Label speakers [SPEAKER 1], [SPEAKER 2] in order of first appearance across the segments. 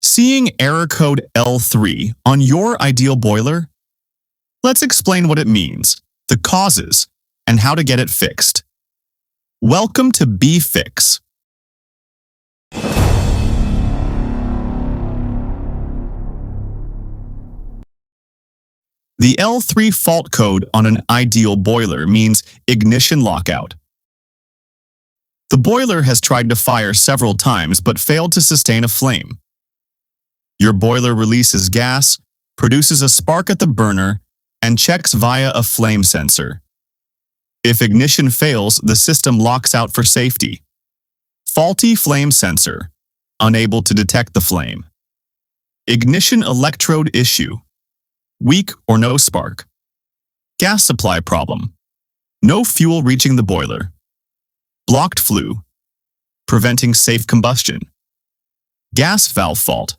[SPEAKER 1] Seeing error code L3 on your ideal boiler? Let's explain what it means, the causes, and how to get it fixed. Welcome to BeFix. The L3 fault code on an ideal boiler means ignition lockout. The boiler has tried to fire several times but failed to sustain a flame. Your boiler releases gas, produces a spark at the burner, and checks via a flame sensor. If ignition fails, the system locks out for safety. Faulty flame sensor, unable to detect the flame. Ignition electrode issue, weak or no spark. Gas supply problem, no fuel reaching the boiler. Blocked flue, preventing safe combustion. Gas valve fault,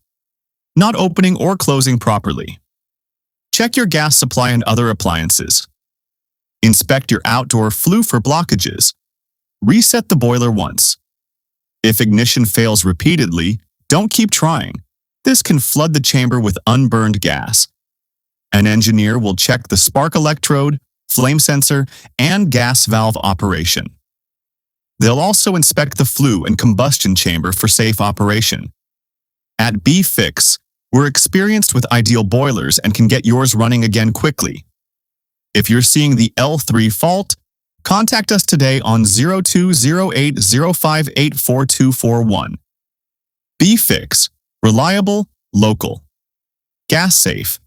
[SPEAKER 1] not opening or closing properly. Check your gas supply and other appliances. Inspect your outdoor flue for blockages. Reset the boiler once. If ignition fails repeatedly, don't keep trying. This can flood the chamber with unburned gas. An engineer will check the spark electrode, flame sensor, and gas valve operation. They'll also inspect the flue and combustion chamber for safe operation. At BeFix, we're experienced with ideal boilers and can get yours running again quickly. If you're seeing the L3 fault, contact us today on 0208058441. BeFix, reliable, local, gas safe.